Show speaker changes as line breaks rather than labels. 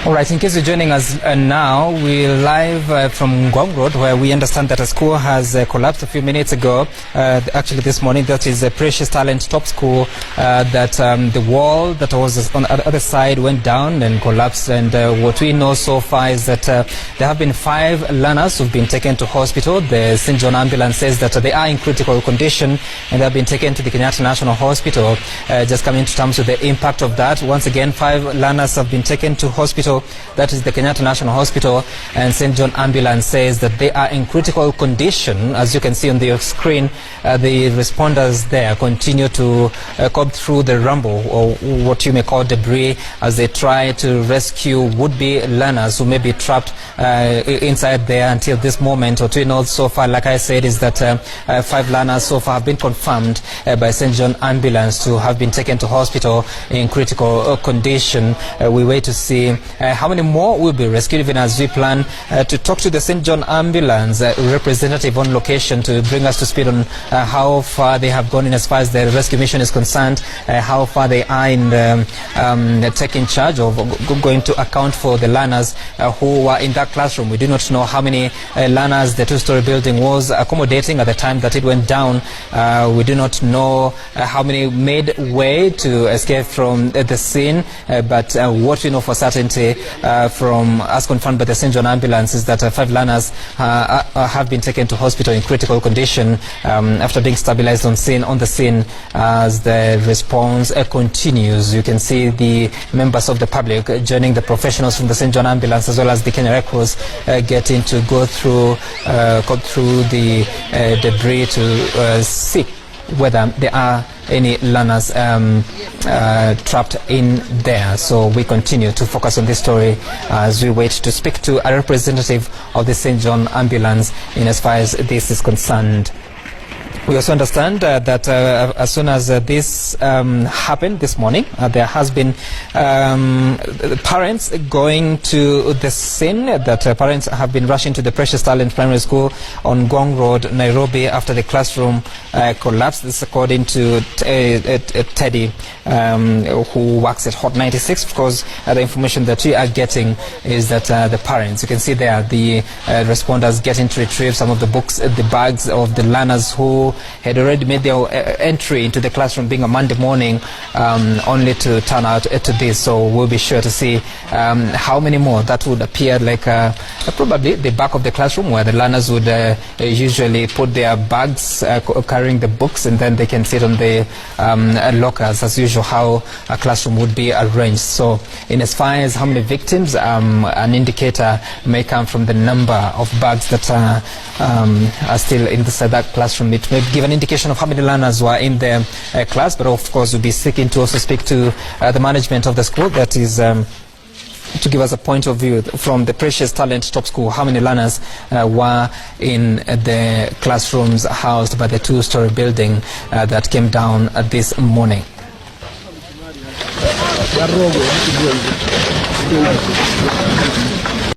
All right, in case you're joining us now, we're live from Ngong Road, where we understand that a school has collapsed a few minutes ago. Actually, this morning, that is a Precious Talent Top School, that the wall that was on the other side went down and collapsed. And what we know so far is that there have been 5 learners who've been taken to hospital. The St. John ambulance says that they are in critical condition and they have been taken to the Kenyatta National Hospital. Just coming to terms with the impact of that. Once again, 5 learners have been taken to hospital. That is the Kenyatta National Hospital, and St. John ambulance says that they are in critical condition. As you can see on the screen, the responders there continue to comb through the rubble, or what you may call debris, as they try to rescue would-be learners who may be trapped inside there. Until this moment, what we know so far, like I said, is that 5 learners so far have been confirmed by St. John ambulance to have been taken to hospital in critical condition. We wait to see how many more will be rescued, even as we plan to talk to the St. John ambulance representative on location to bring us to speed on how far they have gone in as far as the rescue mission is concerned, how far they are in taking charge of going to account for the learners who were in that classroom. We do not know how many learners the 2-story building was accommodating at the time that it went down. We do not know how many made way to escape from the scene, but what we know for certainty from, as confirmed by the St. John ambulance, is that 5 learners have been taken to hospital in critical condition after being stabilized on the scene as the response continues. You can see the members of the public joining the professionals from the St. John ambulance as well as the Kenya Red Cross getting to go through the debris to see whether there are any learners trapped in there. So we continue to focus on this story as we wait to speak to a representative of the St. John ambulance in as far as this is concerned. We also understand that as soon as this happened this morning, there has been parents going to the scene, that parents have been rushing to the Precious Talent Primary School on Ngong Road, Nairobi, after the classroom collapsed. This is according to Teddy, who works at Hot 96. Of course, the information that we are getting is that the parents, you can see there, the responders getting to retrieve some of the books, the bags of the learners who had already made their entry into the classroom, being a Monday morning, only to turn out to this. So we'll be sure to see how many more that would appear, like probably the back of the classroom where the learners would usually put their bags carrying the books, and then they can sit on the lockers as usual, how a classroom would be arranged. So in as far as how many victims, an indicator may come from the number of bags that are still inside that classroom. It may give an indication of how many learners were in the class, but of course we'll be seeking to also speak to the management of the school, that is to give us a point of view from the Precious Talent Top School. How many learners were in the classrooms housed by the two-story building that came down this morning?